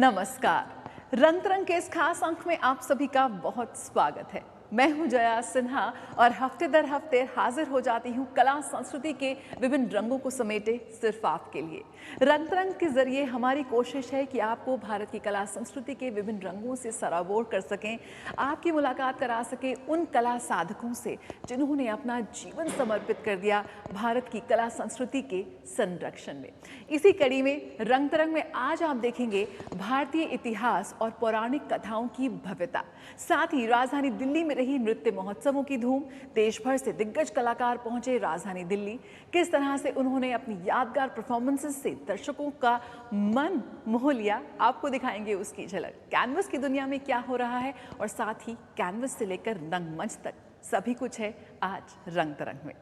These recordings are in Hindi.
नमस्कार। रंग तरंग के इस खास अंक में आप सभी का बहुत स्वागत है। मैं हूं जया सिन्हा और हफ्ते दर हफ्ते हाजिर हो जाती हूं कला संस्कृति के विभिन्न रंगों को समेटे सिर्फ आपके लिए। रंग तरंग के जरिए हमारी कोशिश है कि आपको भारत की कला संस्कृति के विभिन्न रंगों से सराबोर कर सकें, आपकी मुलाकात करा सकें उन कला साधकों से जिन्होंने अपना जीवन समर्पित कर दिया भारत की कला संस्कृति के संरक्षण में। इसी कड़ी में रंग तरंग में आज आप देखेंगे भारतीय इतिहास और पौराणिक कथाओं की भव्यता, साथ ही राजधानी दिल्ली में रही नृत्य महोत्सवों की धूम। देश भर से दिग्गज कलाकार पहुंचे राजधानी दिल्ली, किस तरह से उन्होंने अपनी यादगार परफॉर्मेंसेस से दर्शकों का मन मोह लिया, आपको दिखाएंगे उसकी झलक। कैनवस की दुनिया में क्या हो रहा है और साथ ही कैनवस से लेकर रंगमंच तक सभी कुछ है आज रंग तरंग में।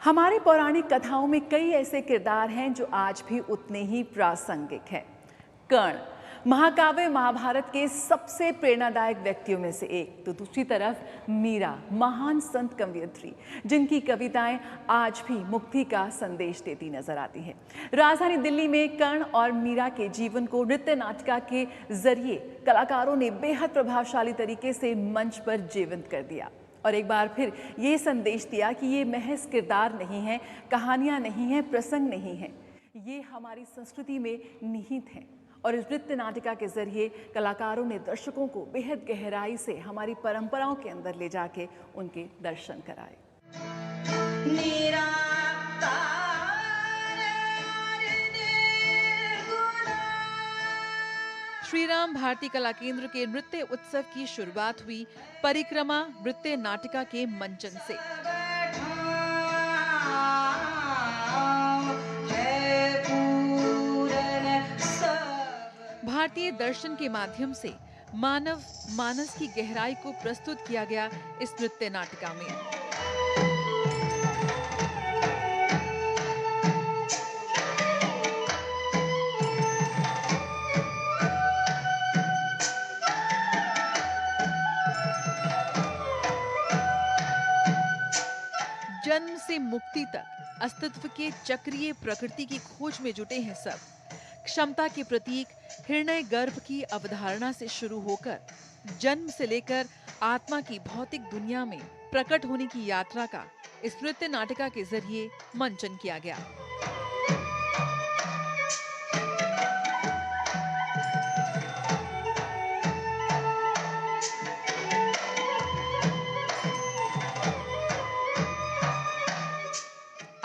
हमारी पौराणिक कथाओं में कई ऐसे किरदार हैं जो आज भी उतने ही प्रासंगिक हैं। कर्ण महाकाव्य महाभारत के सबसे प्रेरणादायक व्यक्तियों में से एक, तो दूसरी तरफ मीरा महान संत कवयित्री, जिनकी कविताएं आज भी मुक्ति का संदेश देती नजर आती हैं। राजधानी दिल्ली में कर्ण और मीरा के जीवन को नृत्य नाटिका के जरिए कलाकारों ने बेहद प्रभावशाली तरीके से मंच पर जीवंत कर दिया और एक बार फिर ये संदेश दिया कि ये महज किरदार नहीं है, कहानियां नहीं हैं, प्रसंग नहीं हैं, ये हमारी संस्कृति में निहित हैं। और इस नृत्य नाटिका के जरिए कलाकारों ने दर्शकों को बेहद गहराई से हमारी परंपराओं के अंदर ले जाके उनके दर्शन कराए। श्री राम भारती कला केंद्र के नृत्य उत्सव की शुरुआत हुई परिक्रमा नृत्य नाटिका के मंचन से। भारतीय दर्शन के माध्यम से मानव मानस की गहराई को प्रस्तुत किया गया इस नृत्य नाटिका में। जन्म से मुक्ति तक अस्तित्व के चक्रीय प्रकृति की खोज में जुटे हैं सब। क्षमता के प्रतीक हिरण्य गर्भ की अवधारणा से शुरू होकर जन्म से लेकर आत्मा की भौतिक दुनिया में प्रकट होने की यात्रा का इस नृत्य नाटिका के जरिए मंचन किया गया।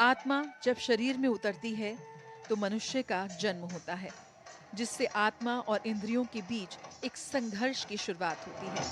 आत्मा जब शरीर में उतरती है तो मनुष्य का जन्म होता है, जिससे आत्मा और इंद्रियों के बीच एक संघर्ष की शुरुआत होती है।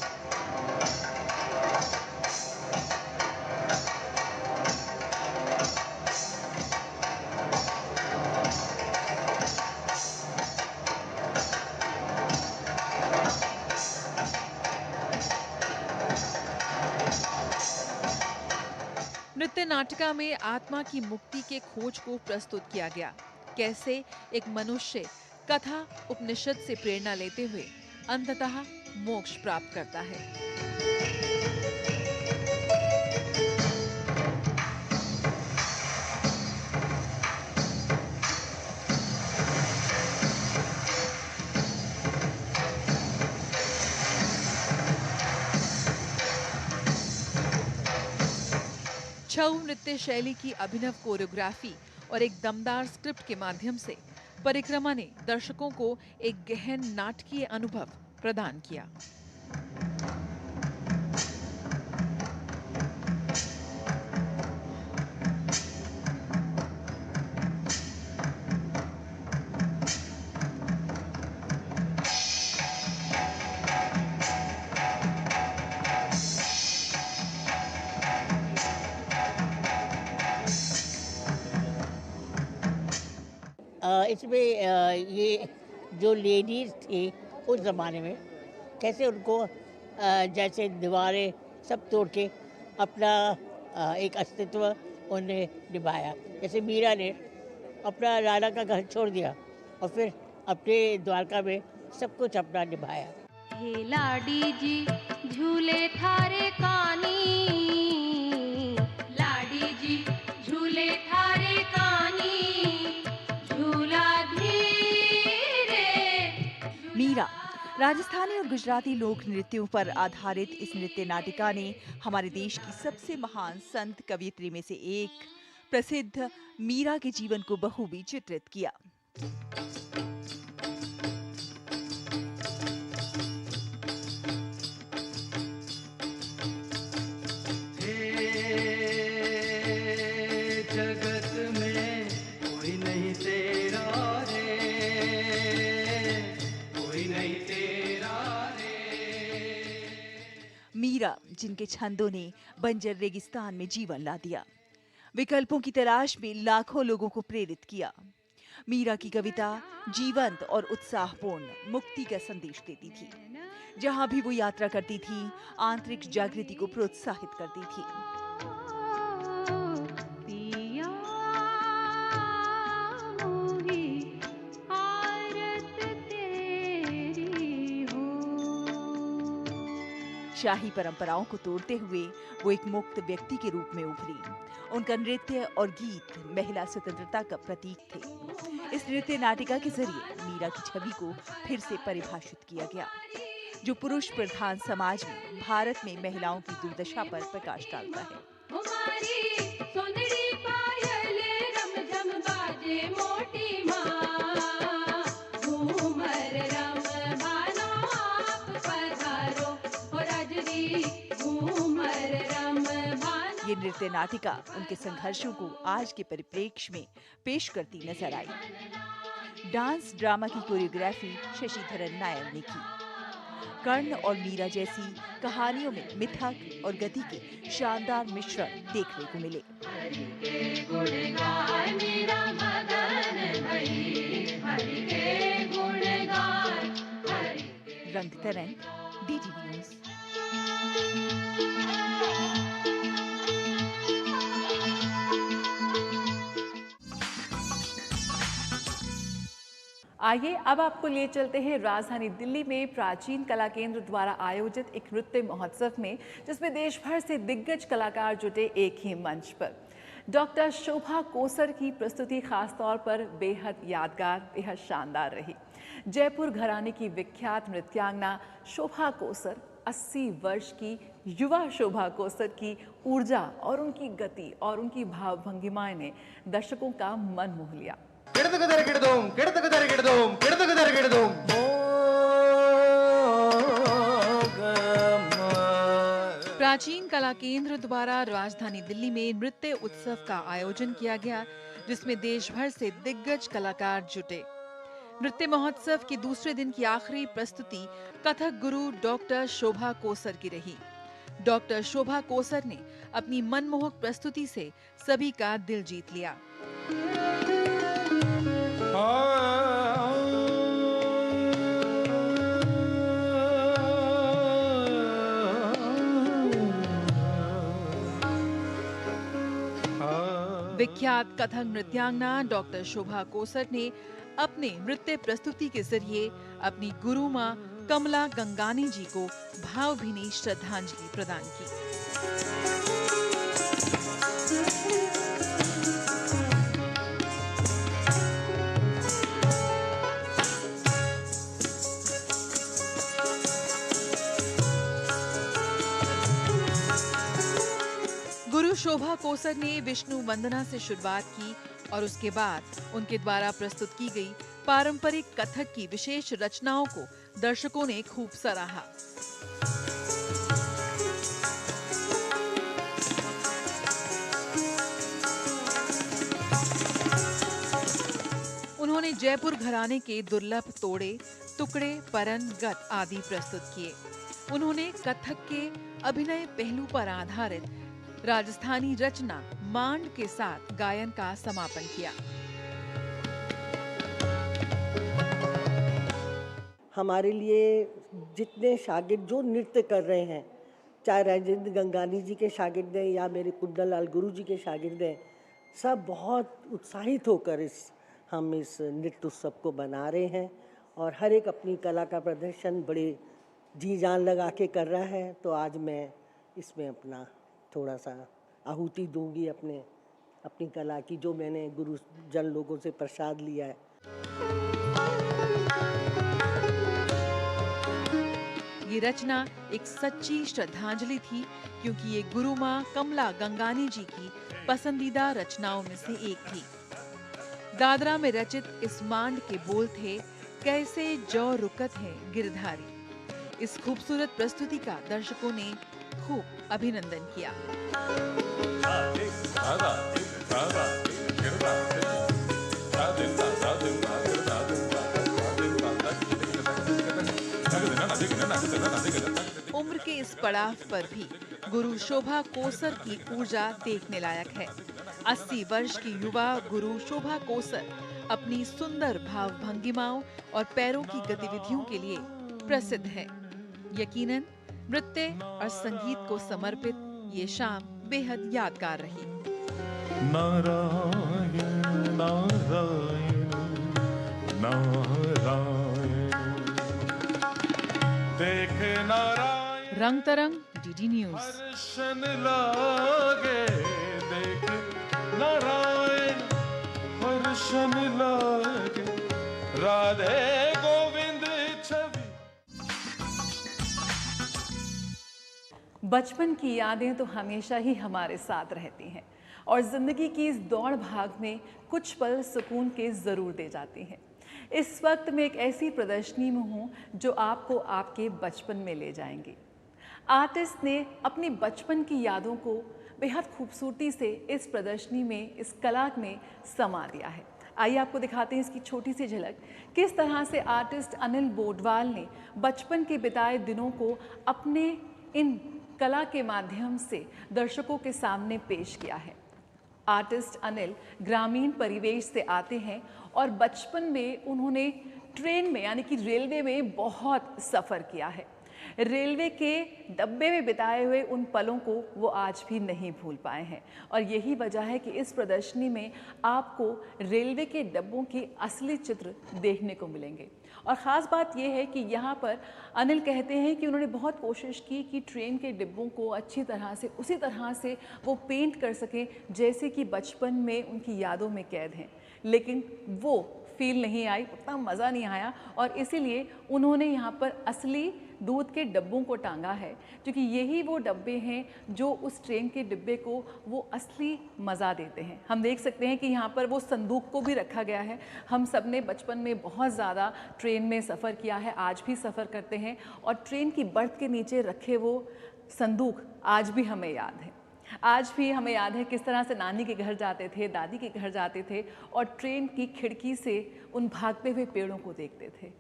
नृत्य नाटिका में आत्मा की मुक्ति के खोज को प्रस्तुत किया गया। कैसे एक मनुष्य कथा उपनिषद से प्रेरणा लेते हुए अंततः मोक्ष प्राप्त करता है। छऊ नृत्य शैली की अभिनव कोरियोग्राफी और एक दमदार स्क्रिप्ट के माध्यम से परिक्रमा ने दर्शकों को एक गहन नाटकीय अनुभव प्रदान किया। इसमें ये जो लेडीज़ थी उस ज़माने में कैसे उनको जैसे दीवारें सब तोड़ के अपना एक अस्तित्व उन्हें निभाया। जैसे मीरा ने अपना राजा का घर छोड़ दिया और फिर अपने द्वारका में सब कुछ अपना निभाया। हे लाडी जी झूले थारे कानी, लाडी जी झूले थारे कानी, झूला धी राजस्थानी और गुजराती लोक नृत्यों पर आधारित इस नृत्य नाटिका ने हमारे देश की सबसे महान संत कवयित्री में से एक प्रसिद्ध मीरा के जीवन को बखूबी चित्रित किया। मीरा, जिनके छंदों ने बंजर रेगिस्तान में जीवन ला दिया, विकल्पों की तलाश में लाखों लोगों को प्रेरित किया। मीरा की कविता जीवंत और उत्साहपूर्ण मुक्ति का संदेश देती थी। जहां भी वो यात्रा करती थी, आंतरिक जागृति को प्रोत्साहित करती थी। शाही परंपराओं को तोड़ते हुए वो एक मुक्त व्यक्ति के रूप में उभरी। उनका नृत्य और गीत महिला स्वतंत्रता का प्रतीक थे। इस नृत्य नाटिका के जरिए मीरा की छवि को फिर से परिभाषित किया गया, जो पुरुष प्रधान समाज में भारत में महिलाओं की दुर्दशा पर प्रकाश डालता है। ये नृत्य नाटिका उनके संघर्षों को आज के परिप्रेक्ष्य में पेश करती नजर आई। डांस ड्रामा की कोरियोग्राफी शशिधरन नायर ने की। कर्ण और मीरा जैसी कहानियों में मिथक और गति के शानदार मिश्रण देखने को मिले। रंग तरंग, DTV न्यूज़। आइए अब आपको लिए चलते हैं राजधानी दिल्ली में प्राचीन कला केंद्र द्वारा आयोजित एक नृत्य महोत्सव में, जिसमें देश भर से दिग्गज कलाकार जुटे एक ही मंच पर। डॉक्टर शोभा कोसर की प्रस्तुति खास तौर पर बेहद यादगार, बेहद शानदार रही। जयपुर घराने की विख्यात नृत्यांगना शोभा कोसर, 80 वर्ष की युवा शोभा कोसर की ऊर्जा और उनकी गति और उनकी भावभंगिमाएं ने दर्शकों का मन मोह लिया। प्राचीन कला केंद्र द्वारा राजधानी दिल्ली में नृत्य उत्सव का आयोजन किया गया, जिसमें देश भर से दिग्गज कलाकार जुटे। नृत्य महोत्सव के दूसरे दिन की आखिरी प्रस्तुति कथक गुरु डॉक्टर शोभा कोसर की रही। डॉक्टर शोभा कोसर ने अपनी मनमोहक प्रस्तुति से सभी का दिल जीत लिया। विख्यात कथक नृत्यांगना डॉक्टर शोभा कोसर ने अपने नृत्य प्रस्तुति के जरिए अपनी गुरु मां कमला गंगानी जी को भावभीनी श्रद्धांजलि प्रदान की। गुरु शोभा कोसर ने विष्णु वंदना से शुरुआत की और उसके बाद उनके द्वारा प्रस्तुत की गई पारंपरिक कथक की विशेष रचनाओं को दर्शकों ने खूब सराहा। उन्होंने जयपुर घराने के दुर्लभ तोड़े, टुकड़े, परन, गत आदि प्रस्तुत किए। उन्होंने कथक के अभिनय पहलू पर आधारित राजस्थानी रचना मांड के साथ गायन का समापन किया। हमारे लिए जितने शागिर्द जो नृत्य कर रहे हैं, चाहे राजेंद्र गंगानी जी के शागिर्द हैं या मेरे कुंदन लाल गुरु जी के शागिर्द हैं, सब बहुत उत्साहित होकर हम इस नृत्य उत्सव को बना रहे हैं और हर एक अपनी कला का प्रदर्शन बड़े जी जान लगा के कर रहा है। तो आज मैं इसमें अपना थोड़ा सा आहुति दूंगी अपनी कला की, जो मैंने गुरुजन लोगों से प्रसाद लिया है। ये रचना एक सच्ची श्रद्धांजलि थी, क्योंकि ये गुरु माँ कमला गंगानी जी की पसंदीदा रचनाओं में से एक थी। दादरा में रचित इस मांड के बोल थे, कैसे जौ रुकत है गिरधारी। इस खूबसूरत प्रस्तुति का दर्शकों ने खूब अभिनंदन किया। उम्र के इस पड़ाव पर भी गुरु शोभा कोसर की ऊर्जा देखने लायक है। 80 वर्ष की युवा गुरु शोभा कोसर अपनी सुंदर भाव भंगिमाओं और पैरों की गतिविधियों के लिए प्रसिद्ध है। यकीनन नृत्य और संगीत को समर्पित ये शाम बेहद यादगार रही। नारायण नारायण नारायण, देख नारायण रंग तरंग डीडी न्यूज। हर्षन लागे, देख नारायण हर्षन लागे, राधे गोविंद छवि। बचपन की यादें तो हमेशा ही हमारे साथ रहती हैं और ज़िंदगी की इस दौड़ भाग में कुछ पल सुकून के ज़रूर दे जाती हैं। इस वक्त मैं एक ऐसी प्रदर्शनी में हूँ जो आपको आपके बचपन में ले जाएंगी। आर्टिस्ट ने अपनी बचपन की यादों को बेहद खूबसूरती से इस प्रदर्शनी में, इस कला में समा दिया है। आइए आपको दिखाते हैं इसकी छोटी सी झलक, किस तरह से आर्टिस्ट अनिल बोडवाल ने बचपन के बिताए दिनों को अपने इन कला के माध्यम से दर्शकों के सामने पेश किया है। आर्टिस्ट अनिल ग्रामीण परिवेश से आते हैं और बचपन में उन्होंने ट्रेन में यानी कि रेलवे में बहुत सफ़र किया है। रेलवे के डब्बे में बिताए हुए उन पलों को वो आज भी नहीं भूल पाए हैं और यही वजह है कि इस प्रदर्शनी में आपको रेलवे के डब्बों के असली चित्र देखने को मिलेंगे। और ख़ास बात यह है कि यहाँ पर अनिल कहते हैं कि उन्होंने बहुत कोशिश की कि ट्रेन के डिब्बों को अच्छी तरह से, उसी तरह से वो पेंट कर सकें जैसे कि बचपन में उनकी यादों में कैद हैं, लेकिन वो फील नहीं आई, उतना मज़ा नहीं आया और इसीलिए उन्होंने यहाँ पर असली दूध के डब्बों को टांगा है, क्योंकि यही वो डब्बे हैं जो उस ट्रेन के डिब्बे को वो असली मज़ा देते हैं। हम देख सकते हैं कि यहाँ पर वो संदूक को भी रखा गया है। हम सब ने बचपन में बहुत ज़्यादा ट्रेन में सफ़र किया है, आज भी सफ़र करते हैं और ट्रेन की बर्थ के नीचे रखे वो संदूक आज भी हमें याद है। आज भी हमें याद है किस तरह से नानी के घर जाते थे, दादी के घर जाते थे और ट्रेन की खिड़की से उन भागते हुए पेड़ों को देखते थे।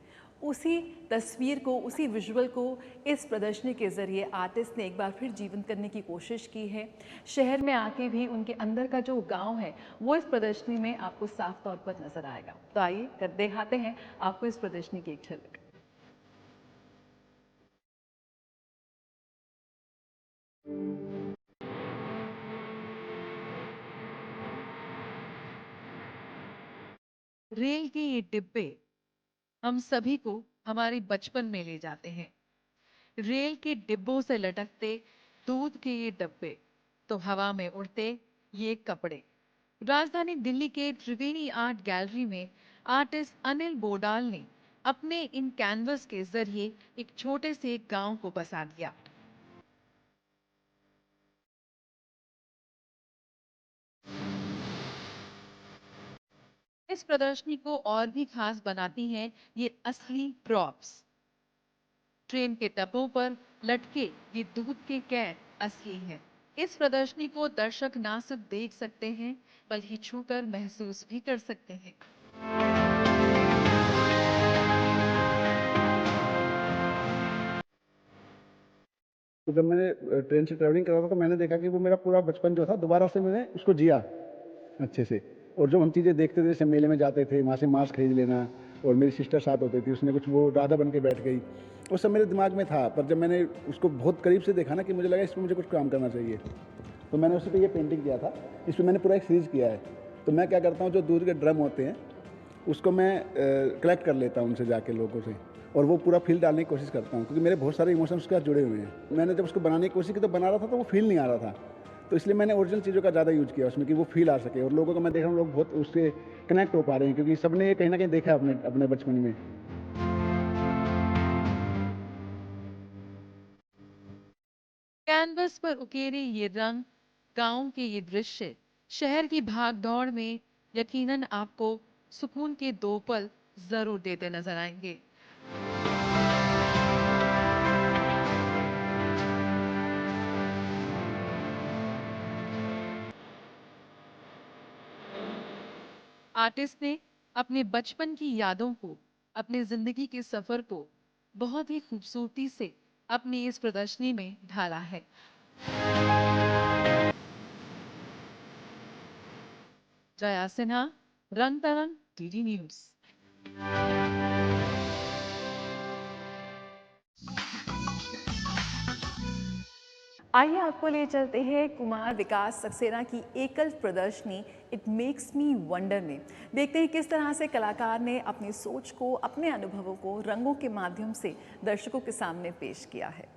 उसी तस्वीर को, उसी विजुअल को इस प्रदर्शनी के ज़रिए आर्टिस्ट ने एक बार फिर जीवंत करने की कोशिश की है। शहर में आके भी उनके अंदर का जो गांव है वो इस प्रदर्शनी में आपको साफ तौर पर नज़र आएगा। तो आइए कर दिखाते हैं आपको इस प्रदर्शनी की एक झलक। रेल के ये डिब्बे हम सभी को हमारे बचपन में ले जाते हैं। रेल के डिब्बों से लटकते दूध के ये डब्बे तो हवा में उड़ते ये कपड़े। राजधानी दिल्ली के त्रिवेणी आर्ट गैलरी में आर्टिस्ट अनिल बोडाल ने अपने इन कैनवस के जरिए एक छोटे से गांव को बसा दिया। इस प्रदर्शनी को और भी खास बनाती हैं ये असली प्रॉप्स। ट्रेन के डब्बों पर लटके ये दूध के कैन असली हैं। इस प्रदर्शनी को दर्शक ना सिर्फ देख सकते हैं बल्कि छूकर महसूस भी कर सकते हैं। तो जब मैंने ट्रेन से ट्रैवलिंग करा था तो मैंने देखा कि वो मेरा पूरा बचपन जो था दोबारा से मैंने उसको जिया अच्छे से। और जो हम चीज़ें देखते थे, जैसे मेले में जाते थे, वहाँ से मांस खरीद लेना, और मेरी सिस्टर साथ होती थी, उसने कुछ वो राधा बन के बैठ गई, वो सब मेरे दिमाग में था। पर जब मैंने उसको बहुत करीब से देखा ना कि मुझे लगा इस पर मुझे कुछ काम करना चाहिए, तो मैंने उस पर ये पेंटिंग किया था। इस पर मैंने पूरा एक सीरीज़ किया है। तो मैं क्या करता हूँ, जो दूध के ड्रम होते हैं उसको मैं कलेक्ट कर लेता हूँ उनसे जाके, लोगों से, और वो पूरा फील डालने की कोशिश करता हूँ, क्योंकि मेरे बहुत सारे इमोशंस उसके साथ जुड़े हुए हैं। मैंने जब उसको बनाने की कोशिश की तो बना रहा था तो वो फील नहीं आ रहा था, तो इसलिए मैंने ओरिजिनल चीज़ों का ज़्यादा यूज़ किया उसमें कि वो फील आ सके। और लोगों को मैं देख रहा हूँ लोग बहुत उससे कनेक्ट हो पा रहे हैं, क्योंकि सबने ये कहीं ना कहीं देखा है अपने अपने बचपन में। कैनवस पर उकेरे ये रंग, गांव के ये दृश्य शहर की भाग दौड़ में यकीनन आपको सुकून के 2 पल जरूर देते नजर आएंगे। आर्टिस्ट ने अपने बचपन की यादों को, अपने जिंदगी के सफर को बहुत ही खूबसूरती से अपनी इस प्रदर्शनी में ढाला है। जया सिन्हा, रंग तरंग, डीडी न्यूज। आइए आपको ले चलते हैं कुमार विकास सक्सेना की एकल प्रदर्शनी इट मेक्स मी वंडर में। देखते हैं किस तरह से कलाकार ने अपनी सोच को, अपने अनुभवों को रंगों के माध्यम से दर्शकों के सामने पेश किया है।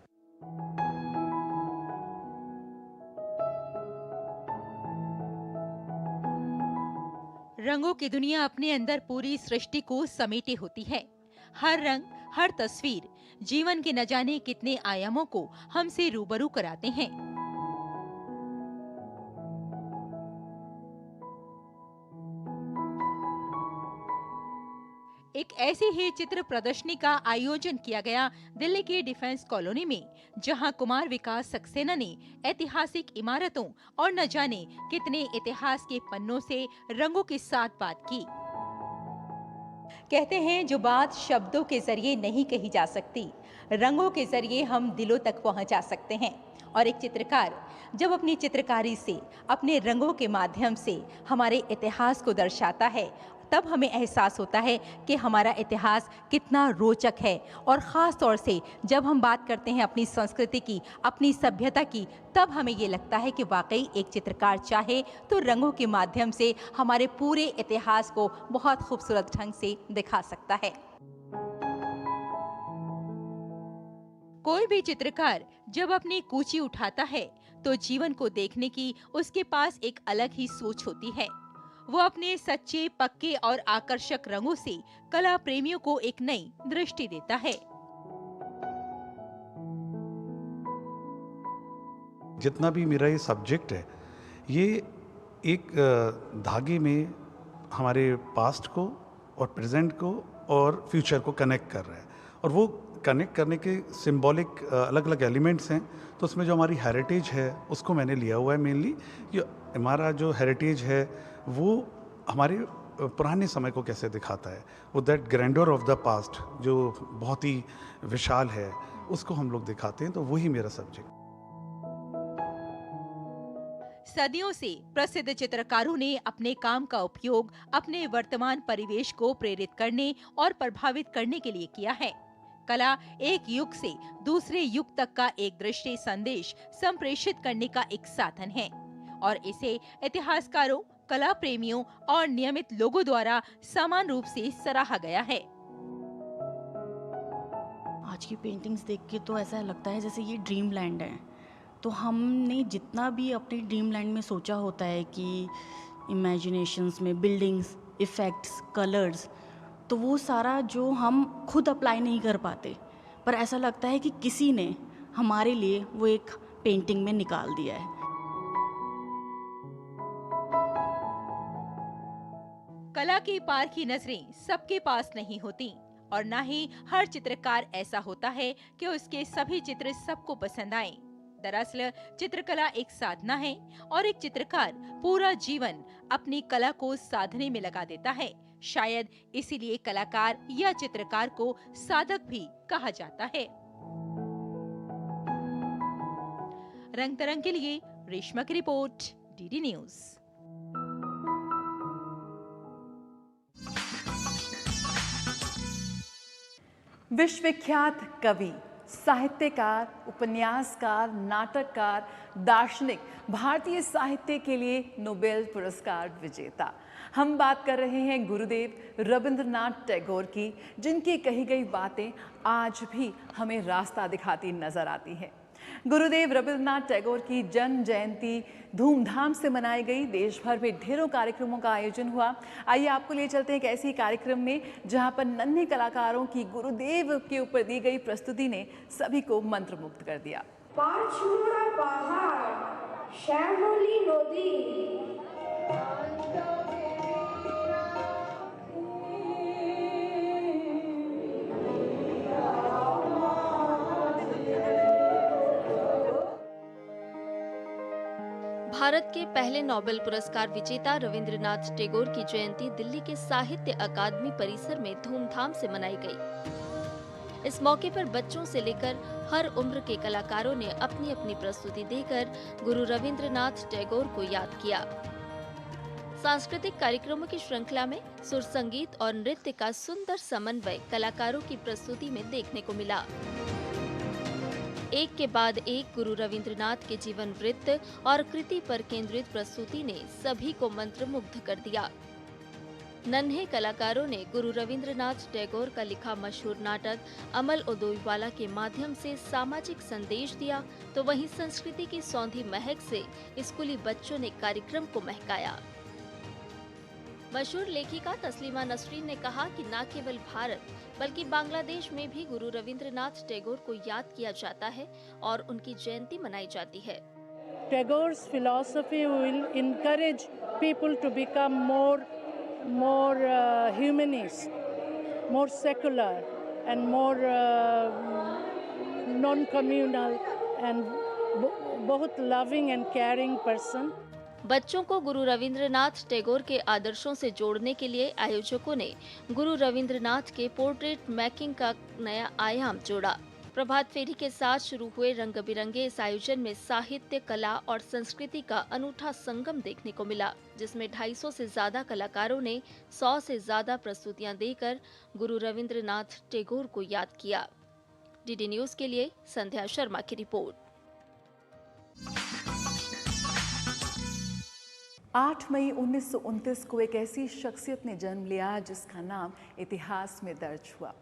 रंगों की दुनिया अपने अंदर पूरी सृष्टि को समेटे होती है। हर रंग, हर तस्वीर जीवन के न जाने कितने आयामों को हमसे रूबरू कराते हैं। एक ऐसी ही चित्र प्रदर्शनी का आयोजन किया गया दिल्ली की डिफेंस कॉलोनी में, जहां कुमार विकास सक्सेना ने ऐतिहासिक इमारतों और न जाने कितने इतिहास के पन्नों से रंगों के साथ बात की। कहते हैं जो बात शब्दों के जरिए नहीं कही जा सकती, रंगों के जरिए हम दिलों तक पहुंचा सकते हैं। और एक चित्रकार जब अपनी चित्रकारी से, अपने रंगों के माध्यम से हमारे इतिहास को दर्शाता है, तब हमें एहसास होता है कि हमारा इतिहास कितना रोचक है। और ख़ास तौर से जब हम बात करते हैं अपनी संस्कृति की, अपनी सभ्यता की, तब हमें ये लगता है कि वाकई एक चित्रकार चाहे तो रंगों के माध्यम से हमारे पूरे इतिहास को बहुत खूबसूरत ढंग से दिखा सकता है। कोई भी चित्रकार जब अपनी कूची उठाता है तो जीवन को देखने की उसके पास एक अलग ही सोच होती है। वो अपने सच्चे, पक्के और आकर्षक रंगों से कला प्रेमियों को एक नई दृष्टि देता है। जितना भी मेरा ये सब्जेक्ट है, ये एक धागे में हमारे पास्ट को और प्रेजेंट को और फ्यूचर को कनेक्ट कर रहा है। और वो कनेक्ट करने के सिंबॉलिक अलग अलग एलिमेंट्स हैं। तो उसमें जो हमारी हेरिटेज है उसको मैंने लिया हुआ है मेनली। ये हमारा जो हेरिटेज है वो हमारे पुराने समय को कैसे दिखाता है, वो that grandeur of the past जो बहुत ही विशाल है, उसको हम लोग दिखाते हैं। तो वही मेरा सब्जेक्ट। सदियों से प्रसिद्ध चित्रकारों ने अपने काम का उपयोग अपने वर्तमान परिवेश को प्रेरित करने और प्रभावित करने के लिए किया है। कला एक युग से दूसरे युग तक का एक दृष्टि संदेश संप्रेषित करने का एक साधन है और इसे इतिहासकारों, कला प्रेमियों और नियमित लोगों द्वारा समान रूप से सराहा गया है। आज की पेंटिंग्स देख के तो ऐसा लगता है जैसे ये ड्रीम लैंड है। तो हमने जितना भी अपने ड्रीम लैंड में सोचा होता है कि इमेजिनेशंस में बिल्डिंग्स, इफ़ेक्ट्स, कलर्स, तो वो सारा जो हम खुद अप्लाई नहीं कर पाते, पर ऐसा लगता है कि किसी ने हमारे लिए वो एक पेंटिंग में निकाल दिया है। कला की पार की नजरें सबके पास नहीं होती और ना ही हर चित्रकार ऐसा होता है कि उसके सभी चित्र सबको पसंद आए। दरअसल चित्रकला एक साधना है और एक चित्रकार पूरा जीवन अपनी कला को साधने में लगा देता है। शायद इसीलिए कलाकार या चित्रकार को साधक भी कहा जाता है। रंग तरंग के लिए रेशमा की रिपोर्ट, डीडी न्यूज। विश्वविख्यात कवि, साहित्यकार, उपन्यासकार, नाटककार, दार्शनिक, भारतीय साहित्य के लिए नोबेल पुरस्कार विजेता। हम बात कर रहे हैं गुरुदेव रविंद्रनाथ टैगोर की, जिनकी कही गई बातें आज भी हमें रास्ता दिखाती नजर आती हैं। गुरुदेव रविंद्रनाथ टैगोर की जन्म जयंती धूमधाम से मनाई गई। देश भर में ढेरों कार्यक्रमों का आयोजन हुआ। आइए आपको ले चलते हैं एक ऐसे कार्यक्रम में जहां पर नन्हे कलाकारों की गुरुदेव के ऊपर दी गई प्रस्तुति ने सभी को मंत्रमुग्ध कर दिया। পাঁচমোড়া পাহাড় শ্যামলী নদী भारत के पहले नोबेल पुरस्कार विजेता रविंद्रनाथ टैगोर की जयंती दिल्ली के साहित्य अकादमी परिसर में धूमधाम से मनाई गई। इस मौके पर बच्चों से लेकर हर उम्र के कलाकारों ने अपनी अपनी प्रस्तुति देकर गुरु रविंद्रनाथ टैगोर को याद किया। सांस्कृतिक कार्यक्रमों की श्रृंखला में सुर संगीत और नृत्य का सुंदर समन्वय कलाकारों की प्रस्तुति में देखने को मिला। एक के बाद एक गुरु रविंद्रनाथ के जीवन वृत्त और कृति पर केंद्रित प्रस्तुति ने सभी को मंत्रमुग्ध कर दिया। नन्हे कलाकारों ने गुरु रविंद्रनाथ टैगोर का लिखा मशहूर नाटक अमल ओदोईवाला के माध्यम से सामाजिक संदेश दिया, तो वहीं संस्कृति की सौंधी महक से स्कूली बच्चों ने कार्यक्रम को महकाया। मशहूर लेखिका तस्लीमा नसरीन ने कहा कि न केवल भारत बल्कि बांग्लादेश में भी गुरु रविंद्रनाथ टैगोर को याद किया जाता है और उनकी जयंती मनाई जाती है। Tagore's philosophy will encourage people to become more humanist, more secular, and more non-communal and बहुत loving and caring person. बच्चों को गुरु रविंद्रनाथ टैगोर के आदर्शों से जोड़ने के लिए आयोजकों ने गुरु रविंद्रनाथ के पोर्ट्रेट मेकिंग का नया आयाम जोड़ा। प्रभात फेरी के साथ शुरू हुए रंग बिरंगे इस आयोजन में साहित्य, कला और संस्कृति का अनूठा संगम देखने को मिला, जिसमें 250 से ज्यादा कलाकारों ने 100 से ज्यादा प्रस्तुतियां देकर गुरु रविंद्रनाथ टैगोर को याद किया। डीडी न्यूज के लिए संध्या शर्मा की रिपोर्ट। 8 मई 1929 को एक ऐसी शख्सियत ने जन्म लिया जिसका नाम इतिहास में दर्ज हुआ।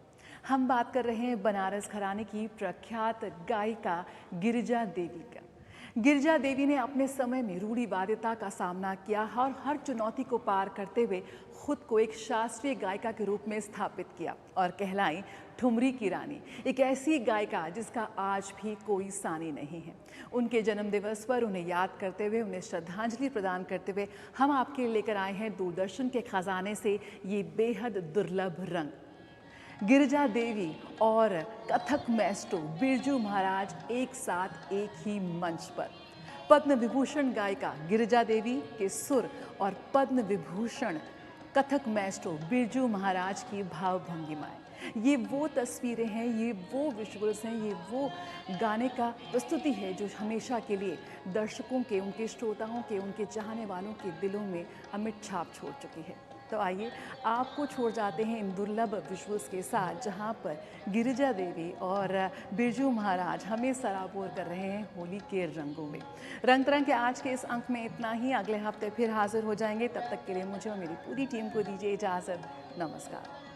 हम बात कर रहे हैं बनारस घराने की प्रख्यात गायिका गिरिजा देवी का। गिरिजा देवी ने अपने समय में रूढ़िवादिता का सामना किया और हर चुनौती को पार करते हुए खुद को एक शास्त्रीय गायिका के रूप में स्थापित किया और कहलाई ठुमरी की रानी, एक ऐसी गायिका जिसका आज भी कोई सानी नहीं है। उनके जन्म दिवस पर उन्हें याद करते हुए, उन्हें श्रद्धांजलि प्रदान करते हुए हम आपके लिए लेकर आए हैं दूरदर्शन के खजाने से ये बेहद दुर्लभ रंग। गिरिजा देवी और कथक मैस्ट्रो बिरजू महाराज एक साथ एक ही मंच पर। पद्म विभूषण गायिका गिरिजा देवी के सुर और पद्म विभूषण कथक मैस्ट्रो बिरजू महाराज की भावभंगिमाएं, ये वो तस्वीरें हैं, ये वो विजुअल्स हैं, ये वो गाने का प्रस्तुति है जो हमेशा के लिए दर्शकों के, उनके श्रोताओं के, उनके चाहने वालों के दिलों में अमिट छाप छोड़ चुकी है। तो आइए आपको छोड़ जाते हैं इन दुर्लभ विजुअल्स के साथ, जहां पर गिरिजा देवी और बिरजू महाराज हमें सराबोर कर रहे हैं होली के रंगों में। रंग तरंग के आज के इस अंक में इतना ही। अगले हफ्ते फिर हाजिर हो जाएंगे। तब तक के लिए मुझे और मेरी पूरी टीम को दीजिए इजाज़त। नमस्कार।